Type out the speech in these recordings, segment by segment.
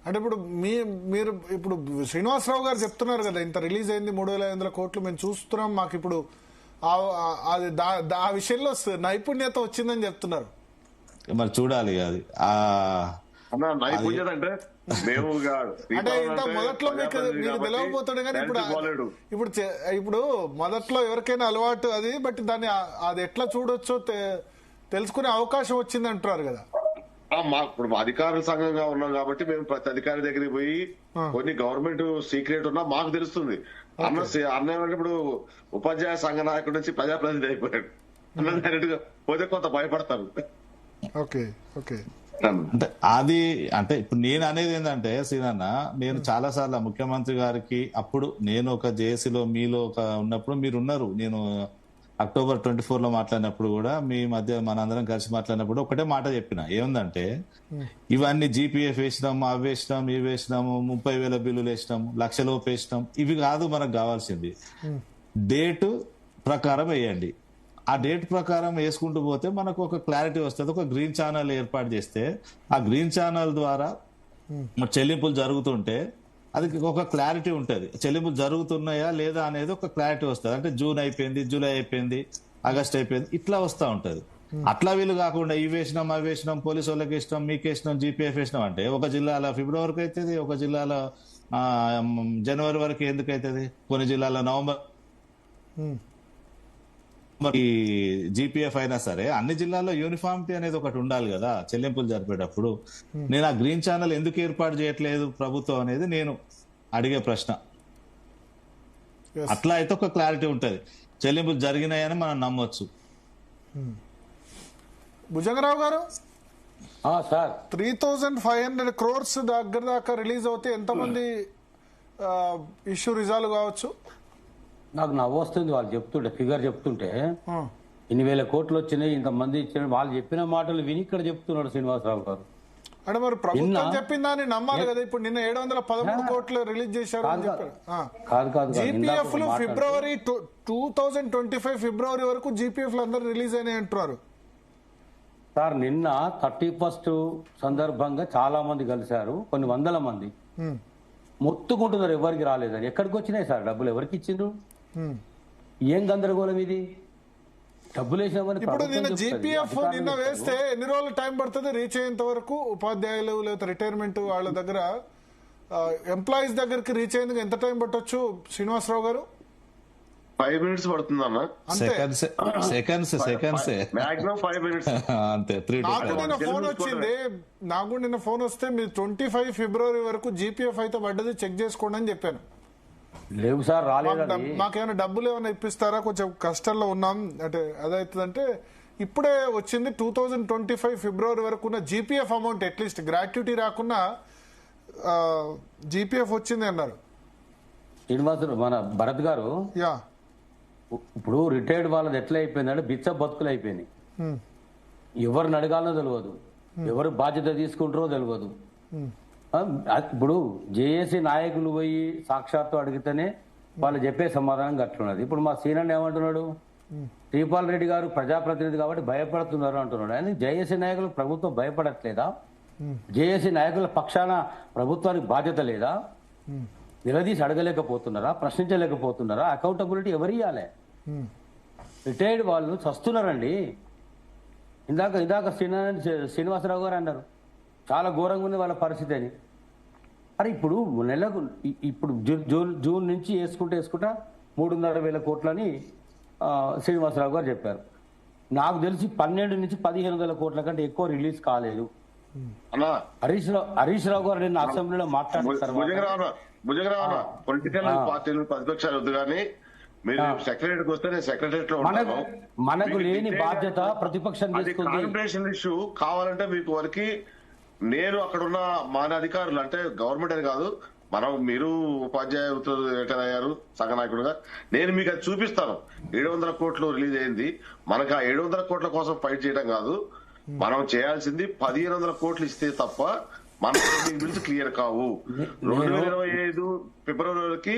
అంటే ఇప్పుడు మీరు ఇప్పుడు శ్రీనివాసరావు గారు చెప్తున్నారు కదా, ఇంత రిలీజ్ అయింది 3,500 కోట్లు మేము చూస్తున్నాం, మాకు ఇప్పుడు అది ఆ విషయంలో నైపుణ్యత వచ్చిందని చెప్తున్నారు. మరి చూడాలి అది నైపుణ్యత అంటే మేము అంటే ఇంత మొదట్లో మీకు తెలియకపోతాడు కానీ ఇప్పుడు మొదట్లో ఎవరికైనా అలవాటు అది, బట్ దాన్ని అది ఎట్లా చూడొచ్చో తెలుసుకునే అవకాశం వచ్చింది అంటున్నారు కదా. ఇప్పుడు అధికారుల సంఘంగా ఉన్నాం కాబట్టి మేము ప్రతి అధికారి దగ్గరికి పోయి కొన్ని గవర్నమెంట్ సీక్రెట్ ఉన్నా మాకు తెలుస్తుంది. అన్న ఇప్పుడు ఉపాధ్యాయ సంఘ నాయకుడి నుంచి ప్రజాప్రతినిధి అయిపోయాడు. అన్నగా పోతే కొంత భయపడతారు. అంటే అది అంటే ఇప్పుడు నేను అనేది ఏంటంటే సీనన్న, నేను చాలా సార్లు ముఖ్యమంత్రి గారికి అప్పుడు నేను ఒక జేఏసీలో మీలో ఒక ఉన్నప్పుడు మీరు ఉన్నారు, నేను October 24 లో మాట్లాడినప్పుడు కూడా మీ మధ్య మనందరం కలిసి మాట్లాడినప్పుడు ఒకటే మాట చెప్పిన, ఏముందంటే ఇవన్నీ జీపీఎఫ్ వేసినాము, అవి వేసినాం, ఇవి వేసినాము, 30,000 బిల్లులు వేసినాం, లక్షలోపు వేసినాం, ఇవి కాదు మనకు కావాల్సింది. డేట్ ప్రకారం వేయండి. ఆ డేట్ ప్రకారం వేసుకుంటూ పోతే మనకు ఒక క్లారిటీ వస్తుంది. ఒక గ్రీన్ ఛానల్ ఏర్పాటు చేస్తే ఆ గ్రీన్ ఛానల్ ద్వారా చెల్లింపులు జరుగుతుంటే అది ఒక క్లారిటీ ఉంటుంది. చెల్లింపులు జరుగుతున్నాయా లేదా అనేది ఒక క్లారిటీ వస్తుంది. అంటే జూన్ అయిపోయింది, జూలై అయిపోయింది, ఆగస్ట్ అయిపోయింది, ఇట్లా వస్తూ ఉంటది. అట్లా వీళ్ళు కాకుండా ఇవి వేసినాం, అవి వేసినాం, పోలీసు వాళ్ళకి వేసినాం, మీకు వేసినాం, జీపీఎఫ్ వేసినాం అంటే ఒక జిల్లాలో ఫిబ్రవరికి అవుతుంది, ఒక జిల్లాలో జనవరి వరకు ఎందుకు అవుతుంది, కొన్ని జిల్లాలో నవంబర్ జీపీఎఫ్ అయినా సరే అన్ని జిల్లాల్లో యూనిఫామిటీ అనేది ఒకటి ఉండాలి కదా చెల్లింపులు జరిపేటప్పుడు. నేను ఆ గ్రీన్ ఛానల్ ఎందుకు ఏర్పాటు చేయట్లేదు ప్రభుత్వం అనేది నేను అడిగే ప్రశ్న. అట్లా అయితే ఒక క్లారిటీ ఉంటది, చెల్లింపులు జరిగినాయని మనం నమ్మొచ్చు. భుజంగరావు గారు, 3,500 crores దగ్గర దాకా రిలీజ్ అవుతే ఎంతమంది ఇష్యూ రిజాల్వ్ కావచ్చు? నాకు నవ్వు వస్తుంది వాళ్ళు చెప్తుంటే, ఫిగర్ చెప్తుంటే ఇన్ని వేల కోట్లు వచ్చినాయి, ఇంతమంది ఇచ్చిన వాళ్ళు చెప్పిన మాటలు విని ఇక్కడ చెప్తున్నాడు శ్రీనివాసరావు గారు. అంటే మరి ప్రభుత్వం చెప్పిందని నమ్మాలి కదా. ఇప్పుడు నిన్న 713 కోట్లు రిలీజ్ చేశారు అని చెప్పారు. జీపీఎఫ్ లు ఫిబ్రవరి 2025 ఫిబ్రవరి వరకు జీపీఎఫ్ లు అందరూ రిలీజ్ అయినాయి అంటున్నారు సార్. నిన్న 31st సందర్భంగా చాలా మంది కలిశారు, కొన్ని వందల మంది మొత్తుకుంటున్నారు ఎవరికి రాలేదని. ఎక్కడికి వచ్చినాయి సార్ డబ్బులు, ఎవరికి ఇచ్చిండ్రు? ఏం గందరగోళం ఇది? డబ్బులు వేసినామని ఇప్పుడు నిన్న జీపీఎఫ్ నిన్న వేస్తే ఎన్ని రోజులు టైం పడుతుంది రీచ్ అయ్యేంత వరకు? ఉపాధ్యాయులు లేదా రిటైర్మెంట్ వాళ్ళ దగ్గర ఎంప్లాయీస్ దగ్గరికి రీచ్ అయ్యేందుకు ఎంత టైం పట్టొచ్చు శ్రీనివాసరావు గారు? 5 minutes పడుతుంది అన్న. సెకండ్స్ మాక్సిమం 5 minutes అంతే. నాకు నిన్న ఫోన్ వస్తే మీరు 25 ఫిబ్రవరి వరకు జీపీఎఫ్ అయితే పడ్డది, చెక్ చేసుకోండి అని చెప్పాను. లేవు సార్, రాలేదు. మాకేమైనా డబ్బులు ఏమైనా ఇప్పిస్తారా, కొంచెం కష్టంలో ఉన్నాం అంటే అదవుతుందంటే ఇప్పుడే వచ్చింది 2025 ఫిబ్రవరి వరకు ఉన్న జీపీఎఫ్ అమౌంట్, అట్లీస్ట్ గ్రాట్యుటీ రాకున్నా జీపీఎఫ్ వచ్చింది అన్నారు శ్రీనివాసరావు. మన భరత్ గారు, ఇప్పుడు రిటైర్డ్ వాళ్ళది ఎట్లా అయిపోయిందంటే బిచ్చ బతుకులు అయిపోయినాయి. ఎవరిని అడగాలనో తెలియదు, ఎవరు బాధ్యత తీసుకుంటారో తెలియదు. ఇప్పుడు జేఏసీ నాయకులు పోయి సాక్షాత్తు అడిగితేనే వాళ్ళు చెప్పే సమాధానం గట్లున్నది. ఇప్పుడు మా సీనియర్ ఏమంటున్నాడు, శ్రీపాల్ రెడ్డి గారు ప్రజాప్రతినిధి కాబట్టి భయపడుతున్నారు అంటున్నాడు. ఆయన జేఏసీ నాయకులు ప్రభుత్వం భయపడట్లేదా? జేఏసీ నాయకుల పక్షాన ప్రభుత్వానికి బాధ్యత లేదా? నిలదీసి అడగలేకపోతున్నారా? ప్రశ్నించలేకపోతున్నారా? అకౌంటబిలిటీ ఎవరు ఇవ్వాలి? రిటైర్డ్ వాళ్ళు చస్తున్నారండి. ఇందాక శ్రీనివాసరావు గారు అన్నారు చాలా ఘోరంగా ఉంది వాళ్ళ పరిస్థితి అని. అరే ఇప్పుడు నెలకు ఇప్పుడు జూన్ నుంచి వేసుకుంటా 3,500 కోట్లని శ్రీనివాసరావు గారు చెప్పారు. నాకు తెలిసి 12 నుంచి 15,000 కోట్ల కంటే ఎక్కువ రిలీజ్ కాలేదు. హరీష్ రావు గారు నిన్న అసెంబ్లీలో మాట్లాడుతారు. పొలిటికల్ పార్టీలు ప్రతిపక్షాలు వద్దు కానీ మీరు సెక్రటరీకి వస్తే నేను సెక్రటరీట్ లో మనకు లేని బాధ్యత ప్రతిపక్షం కార్పొరేషన్ ఇష్యూ కావాలంటే మీకు వరకు నేను అక్కడున్న మన అధికారులు అంటే గవర్నమెంట్ అని కాదు, మీరు ఉపాధ్యాయ రిటైర్ అయ్యారు సంఘ నాయకుడుగా, నేను మీకు అది చూపిస్తాను. 700 కోట్లు రిలీజ్ అయింది. మనకు ఆ 700 కోట్ల కోసం ఫైట్ చేయడం కాదు, మనం చేయాల్సింది 1,500 కోట్లు ఇస్తే తప్ప మన బిల్స్ క్లియర్ కావు. 2025 ఫిబ్రవరి వరకు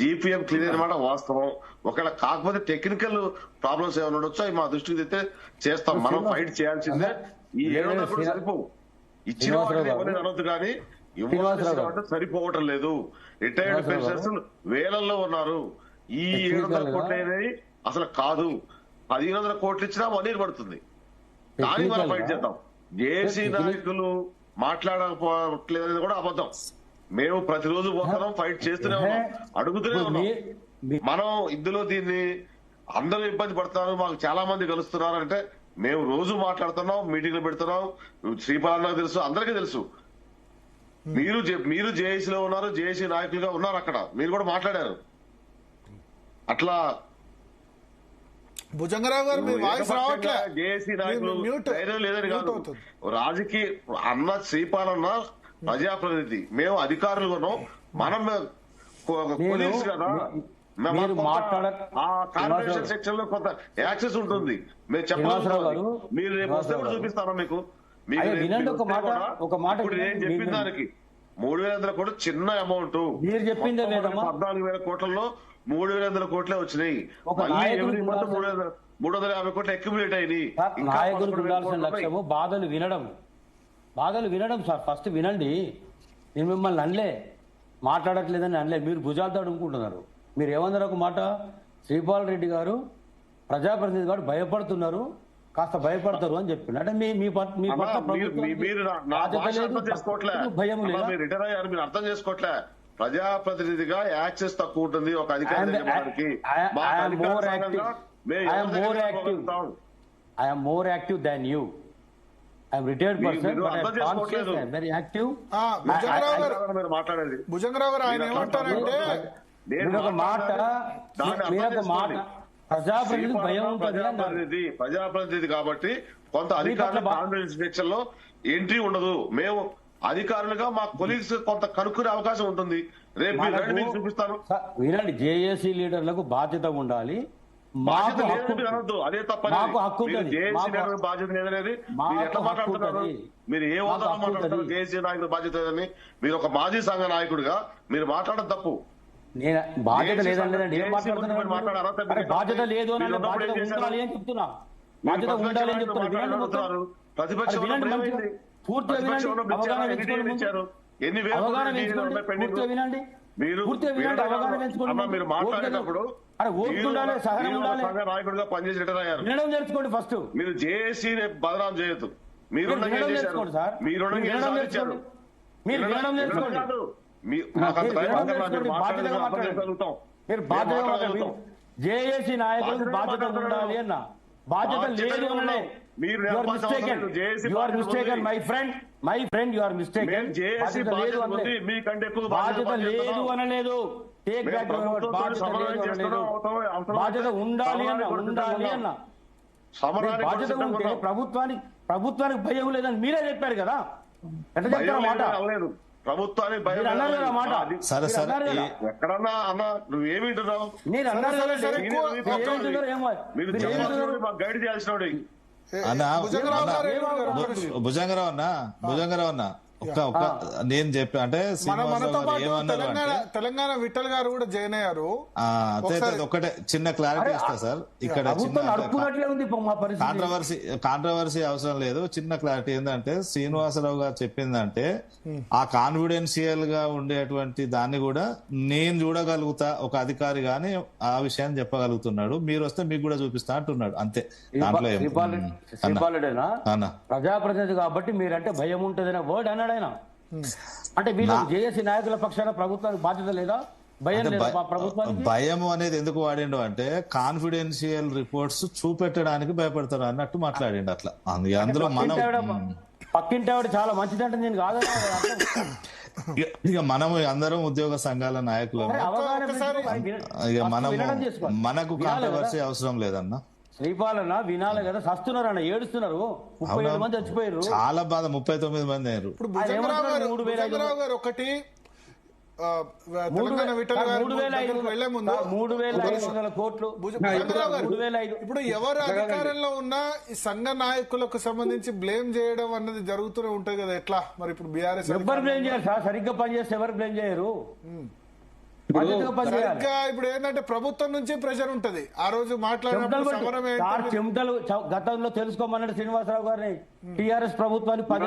జీపీఎం క్లియర్ అనమాట వాస్తవం. ఒకవేళ కాకపోతే టెక్నికల్ ప్రాబ్లమ్స్ ఏమైనా ఉండొచ్చు, అవి మా దృష్టికి తెస్తే చేస్తాం. మనం ఫైట్ చేయాల్సిందే. ఈ 700 కోట్లు సరిపోవు, ఇచ్చిన వాటిని ఎవరైనా అనొద్దు కానీ ఇవ్వాల్సిన సరిపోవటం లేదు. రిటైర్డ్ పెన్షనర్స్ వేలల్లో ఉన్నారు. ఈ 700 కోట్లు అనేది అసలు కాదు. 1500 కోట్లు ఇచ్చినా 1 year పడుతుంది. కానీ మనం ఫైట్ చేద్దాం. జేఏసీ నాయకులు మాట్లాడకపోవట్లేదు కూడా అబద్ధం. మేము ప్రతిరోజు పోతున్నాం, ఫైట్ చేస్తూనే ఉన్నాం, అడుగుతూనే ఉన్నాం. మనం ఇందులో దీన్ని అందరూ ఇబ్బంది పడుతున్నారు, మాకు చాలా మంది కలుస్తున్నారు అంటే మేము రోజు మాట్లాడుతున్నాం, మీటింగ్లు పెడుతున్నాం. శ్రీపాలన్నకు తెలుసు, అందరికీ తెలుసు. మీరు జేఏసీలో ఉన్నారు, జేఏసీ నాయకులుగా ఉన్నారు, అక్కడ మీరు కూడా మాట్లాడారు. అట్లా భుజంగరావు గారు మీ వాయిస్ రావట్లే. జేఏసీ నాయకులు ధైర్యం లేదని కాదు, రాజకీయ అన్న శ్రీపాలన్న ప్రజాప్రతినిధి, మేము అధికారులు ఉన్నాం, మనం పోలీసు కదా, కార్పొరేషన్ సెక్షన్ లో కొంత యాక్సెస్ ఉంటుంది. మేము చెప్పాలి, మీరు రేపు వస్తే కూడా చూపిస్తాను మీకు. ఇప్పుడు నేను చెప్పిన దానికి 3,500 కోట్లు చిన్న అమౌంట్. మీరు చెప్పిందే 14,000 కోట్లలో 3,500 కోట్లే వచ్చినాయి. 350 కోట్లు అక్యుములేట్ అయినాయి. నాయకులకు ఉండాల్సిన లక్ష్యము బాధలు వినడం సార్. ఫస్ట్ వినండి. నేను మిమ్మల్ని అనలే, మాట్లాడట్లేదని అనలే, మీరు భుజాలతో అడుగుకుంటున్నారు. మీరు ఏమన్నారు ఒక మాట, శ్రీపాల్ రెడ్డి గారు ప్రజాప్రతినిధి గారు భయపడుతున్నారు, కాస్త భయపడతారు అని చెప్పిండు. అంటే మీ పట్ల మీరు రిటైర్ అయ్యారు, మీరు అర్థం చేసుకోవట్లే. ప్రజాప్రతినిధిగా యాక్సెస్ తక్కువ ఉంటుంది ఒక అధికారి. I'm more active than you. I'm retired person, very active. మాట్లాడేది భుజంగరావు గారు ఆయన ఏమంటారంటే, ప్రజాప్రతినిధి కాబట్టి కొంత అధికారుల కాన్ఫిడెన్షియల్ లో ఎంట్రీ ఉండదు. మేము అధికారులుగా మా కొలీగ్స్ కొంత కనుక్కునే అవకాశం ఉంటుంది. రేపు మీకు చూపిస్తాను. వినండి, జేఏసీ లీడర్లకు బాధ్యత ఉండాలి. బాధ్యత లేదనద్దు, అదే తప్ప బాధ్యత లేదనేది మీరు ఎట్లా మాట్లాడుతున్నారు? మీరు ఏ హోదాలో మాట్లాడుతున్నారు? జేఏసీ నాయకుడు బాధ్యత లేదని మీరు ఒక మాజీ సంఘ నాయకుడిగా మీరు మాట్లాడడం తప్పు. నేను బాధ్యత లేదండి, ఏం మాట్లాడుతున్నారు? బాధ్యత లేదు అని ఉండాలి అని చెప్తున్నా, బాధ్యత ఉండాలి అని చెప్తున్నారు. పూర్తిగా వినండి, అవగాహన వినండి, పూర్తిగా వినండి, అవగాహన పెంచుకోండి. మీరు మాట్లాడేటప్పుడు నాయకుడిగా పనిచేసి రిటైర్ అయ్యారు, వినడం నేర్చుకోండి ఫస్ట్. మీరు జేఏసీ బదనాం చేయొద్దు. మీరు వినడం నేర్చుకోండి సార్, మీరు వినడం నేర్చుకోండి. జేఏసీ నాయకులకు బాధ్యత ఉండాలి అన్న, బాధ్యత లేదు అనలే. My friend you are mistaken. బాధ్యత లేదు అనలేదు, టేక్ బ్యాక్ యువర్ వర్డ్. బాధ్యత లేదు అనలేదు, బాధ్యత ఉండాలి అన్న. బాధ్యత ఉంటే ప్రభుత్వానికి భయం లేదని మీరే చెప్పారు కదా. ఎట్లా చెప్తారు మాట? ప్రభుత్వానికి భయం ఎక్కడన్నా అన్న, నువ్వేమింటున్నావు? మీరు అన్నారు మాకు గైడ్ చేయాల్సిన భుజంగరావు అన్న నేను చెప్పా అంటే తెలంగాణ విఠల్ గారు కూడా జాయిన్ అయ్యారు. ఒకటే చిన్న క్లారిటీ ఇస్తా సార్. ఇక్కడ కాంట్రవర్సీ అవసరం లేదు. చిన్న క్లారిటీ ఏంటంటే, శ్రీనివాసరావు గారు చెప్పిందంటే ఆ కాన్ఫిడెన్షియల్ గా ఉండేటువంటి దాన్ని కూడా నేను చూడగలుగుతా ఒక అధికారి గాని ఆ విషయాన్ని చెప్పగలుగుతున్నాడు. మీరు వస్తే మీకు కూడా చూపిస్తా అంటున్నాడు, అంతే. దాంట్లో ప్రజాప్రతినిధి కాబట్టి మీరంటే భయం ఉంటుందనే వర్డ్ అన్నాడు ఆయన. అంటే వీళ్ళు జేఏసీ నాయకుల పక్షాన ప్రభుత్వానికి బాధ్యత లేదా, భయం లేదా ప్రభుత్వానికి? భయం అనేది ఎందుకు వాడిండు అంటే, కాన్ఫిడెన్షియల్ రిపోర్ట్స్ చూపెట్టడానికి భయపడతారు అన్నట్టు మాట్లాడిండు అట్లా. అందులో మనం పక్కింటి ఆవిడ చాలా మంచిదంటే నేను కాదు. ఇక మనం అందరం ఉద్యోగ సంఘాల నాయకులు, ఇక మనకు కాంట్రవర్సీ అవసరం లేదన్నా. శ్రీపాలన వినాలి కదా, సస్తున్నారన్న, ఏడుస్తున్నారు. 37 మంది చచ్చిపోయారు, చాలా బాధ. 39 మంది అయ్యారు. ఇప్పుడు భుజంగరావు గారు ఒకటి 3,500 కోట్లు. ఇప్పుడు ఎవరు అధికారంలో ఉన్నా ఈ సంఘ నాయకులకు సంబంధించి బ్లేమ్ చేయడం అన్నది జరుగుతూనే ఉంటది కదా. ఎట్లా మరి ఇప్పుడు బీఆర్ఎస్ ఎవరు బ్లేమ్ చేయరు సార్? సరిగ్గా పనిచేస్తే ఎవరు బ్లేమ్ చేయరు? ఇప్పుడు ఏంటంటే ప్రభుత్వం నుంచి ప్రెషర్ ఉంటది. ఆ రోజు చెమటలు గతంలో తెలుసుకోమన్నాడు శ్రీనివాసరావు గారిని. టీఆర్ఎస్ ప్రభుత్వానికి 10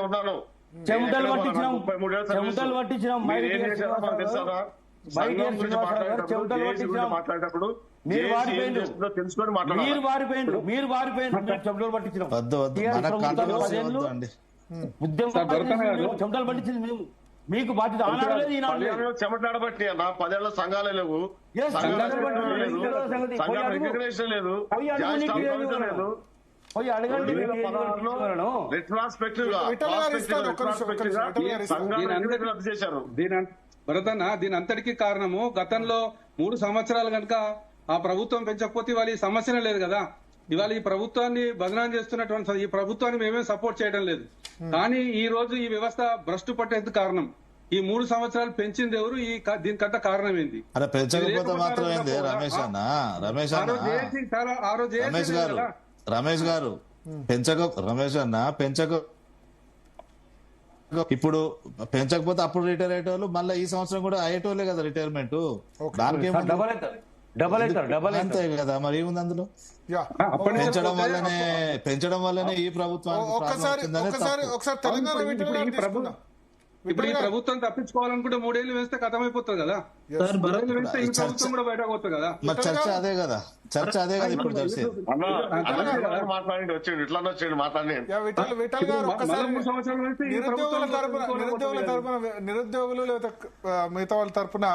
ఉన్నాను, చెమటలు పట్టించినాం 33 ఏళ్ళ సర్వీసు. చెమటలు పట్టించినాం మీరు ఏం చేశారో మాకు తెలుసా? సంఘం గురించి మాట్లాడేటప్పుడు మీరు వారిపోయిండు తెలుసుకొని మీరు వారిపోయిండు మీరు వారిపోయిండు చెమటలు పట్టించినాం వద్దు వద్దు మనకు కాంట్రవర్సీ వద్దు అండి. చెమటలు పట్టించింది మేము. మీకు బాధ్యత ఆనాడలేదు ఈనాడు లేదు. చెమటాడబట్టి అన్న 10 ఏళ్ళ సంఘాలే లేవు, రికగ్నేషన్ లేదు, పోయి అడగండి. చేశారు. భరతన్న దీని అంతటికీ కారణము గతంలో 3 సంవత్సరాలు కనుక ఆ ప్రభుత్వం పెంచకపోతే ఇవాళ ఈ సమస్యనే లేదు కదా. ఇవాళ ఈ ప్రభుత్వాన్ని బదనాం చేస్తున్నటువంటి ఈ ప్రభుత్వాన్ని మేమే సపోర్ట్ చేయడం లేదు. కానీ ఈ రోజు ఈ వ్యవస్థ భ్రష్టు పట్టేందుకు కారణం ఈ 3 సంవత్సరాలు పెంచింది ఎవరు, దీనికంత కారణం ఏంది? అరే పెంచకపోతే మాత్రం ఏంది రమేష్ అన్న, రమేష్ గారు రమేష్ గారు రమేష్ అన్న ఇప్పుడు పెంచకపోతే అప్పుడు రిటైర్ అయ్యేటోళ్ళు మళ్ళీ ఈ సంవత్సరం కూడా అయ్యేటోళ్ళే కదా రిటైర్మెంట్. దానికి అంతే కదా, మరి ఏముంది అందులో? పెంచడం వల్లనే ఈ ప్రభుత్వానికి ఇప్పుడు ఈ ప్రభుత్వం తప్పించుకోవాలనుకుంటే 3 ఏళ్ళు వేస్తే కథమైపోతుంది కదా. 3 ఏళ్ళు వేస్తే ఈ ప్రభుత్వం కూడా బయటకు పోతుంది కదా. మరి చర్చ అదే కదా ఇప్పుడు తెలిసేది. మాట్లాడి వచ్చాడు ఇట్లా వచ్చాడు మాట్లాడి నిరుద్యోగులు లేదా మిగతా వాళ్ళ తరపున